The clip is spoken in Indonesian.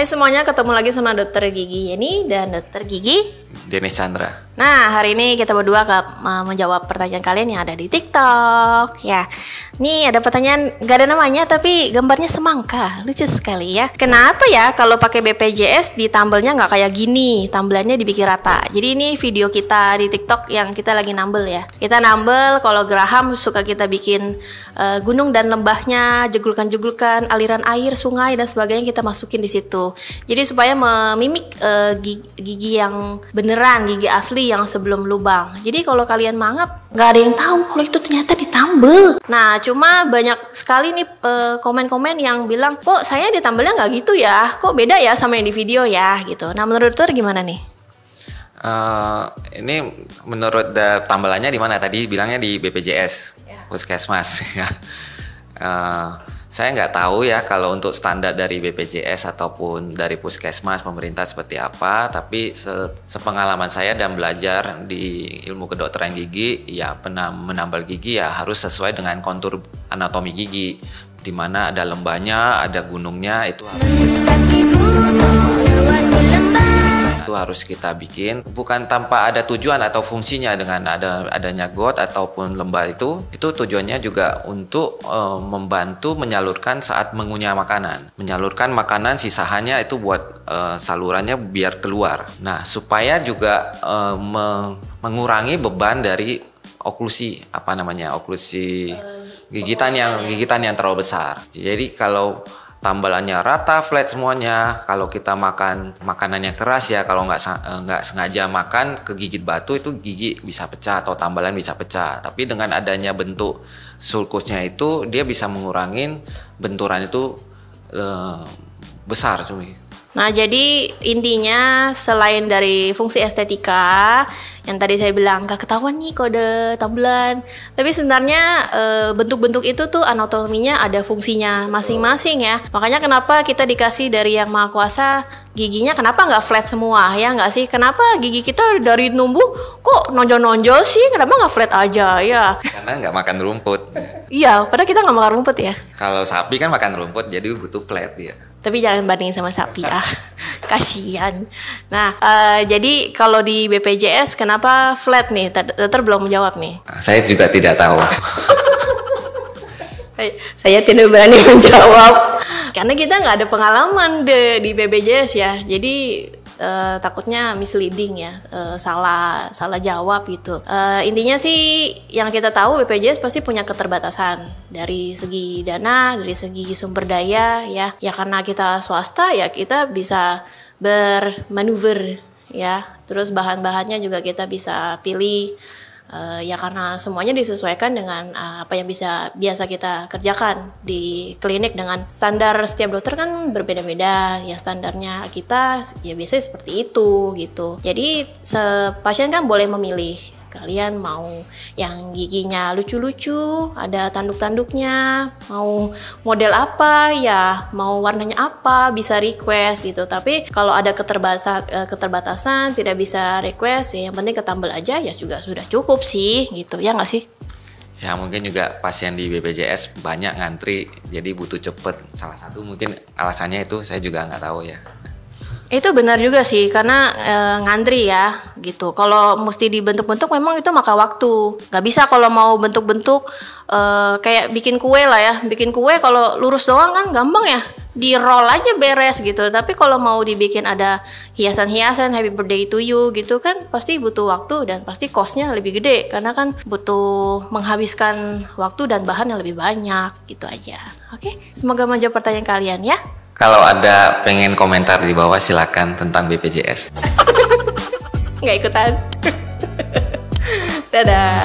Hai semuanya, ketemu lagi sama Dokter Gigi Yeni dan Dokter Gigi Denis Chandra. Nah, hari ini kita berdua menjawab pertanyaan kalian yang ada di TikTok. Ya, nih ada pertanyaan gak ada namanya tapi gambarnya semangka, lucu sekali ya. Kenapa ya kalau pakai BPJS di tumble-nya nggak kayak gini, tumblernya dibikin rata. Jadi ini video kita di TikTok yang kita lagi nambel ya. Kita nambel kalau geraham suka kita bikin gunung dan lembahnya, jegulkan-jegulkan, aliran air, sungai dan sebagainya kita masukin di situ. Jadi supaya memimik gigi yang beneran, gigi asli yang sebelum lubang. Jadi kalau kalian mangap nggak ada yang tahu kalau itu ternyata ditambel. Nah, cuma banyak sekali nih komen-komen yang bilang, kok saya ditambelnya nggak gitu ya, kok beda ya sama yang di video ya gitu. Nah, menurut dokter gimana nih? Ini menurut tambelannya di mana? Tadi bilangnya di BPJS, Puskesmas. Saya nggak tahu ya kalau untuk standar dari BPJS ataupun dari Puskesmas pemerintah seperti apa, tapi sepengalaman saya dan belajar di ilmu kedokteran gigi, ya menambal gigi ya harus sesuai dengan kontur anatomi gigi, di mana ada lembahnya, ada gunungnya, itu harus kita bikin, bukan tanpa ada tujuan atau fungsinya. Dengan adanya got ataupun lembah itu tujuannya juga untuk membantu menyalurkan saat mengunyah makanan, menyalurkan makanan sisahannya itu buat salurannya biar keluar. Nah, supaya juga mengurangi beban dari oklusi gigitan yang terlalu besar. Jadi kalau tambalannya rata, flat semuanya. Kalau kita makan makanan yang keras ya, kalau nggak sengaja makan kegigit batu, itu gigi bisa pecah atau tambalan bisa pecah. Tapi dengan adanya bentuk sulkusnya itu, dia bisa mengurangin benturan itu besar, cumi. Nah, jadi intinya selain dari fungsi estetika yang tadi saya bilang gak ketahuan nih kode tambelan, tapi sebenarnya bentuk-bentuk itu tuh anatominya ada fungsinya masing-masing ya. Makanya kenapa kita dikasih dari Yang Maha Kuasa giginya kenapa nggak flat semua ya nggak sih? Kenapa gigi kita dari numbuh kok nonjol-nonjol sih? Kenapa nggak flat aja ya? Karena nggak makan rumput. Iya, padahal kita nggak makan rumput ya. Kalau sapi kan makan rumput, jadi butuh flat dia. Tapi jangan bandingin sama sapi ya, kasihan. Nah, jadi kalau di BPJS kenapa flat nih? Dokter belum menjawab nih. Saya juga tidak tahu. Saya tidak berani menjawab karena kita nggak ada pengalaman di BPJS ya. Jadi takutnya misleading ya, salah jawab gitu. Intinya sih yang kita tahu BPJS pasti punya keterbatasan dari segi dana, dari segi sumber daya ya. Ya karena kita swasta ya kita bisa bermanuver ya. Terus bahan-bahannya juga kita bisa pilih. Ya karena semuanya disesuaikan dengan apa yang biasa kita kerjakan di klinik. Dengan standar setiap dokter kan berbeda-beda ya, standarnya kita ya biasanya seperti itu gitu. Jadi pasien kan boleh memilih, kalian mau yang giginya lucu-lucu, ada tanduk-tanduknya, mau model apa ya, mau warnanya apa, bisa request gitu. Tapi kalau ada keterbatasan tidak bisa request ya, yang penting ketambel aja ya juga sudah cukup sih gitu, ya nggak sih? Ya mungkin juga pasien di BPJS banyak ngantri, jadi butuh cepet. Salah satu mungkin alasannya itu, saya juga nggak tahu ya. Itu benar juga sih, karena ngantri ya gitu. Kalau mesti dibentuk-bentuk memang itu makan waktu. Gak bisa kalau mau bentuk-bentuk kayak bikin kue lah ya. Bikin kue kalau lurus doang kan gampang ya, di roll aja beres gitu. Tapi kalau mau dibikin ada hiasan-hiasan happy birthday to you gitu kan pasti butuh waktu dan pasti costnya lebih gede, karena kan butuh menghabiskan waktu dan bahan yang lebih banyak gitu aja. Oke, semoga menjawab pertanyaan kalian ya. Kalau ada pengen komentar di bawah silakan tentang BPJS. Nggak ikutan. Dadah.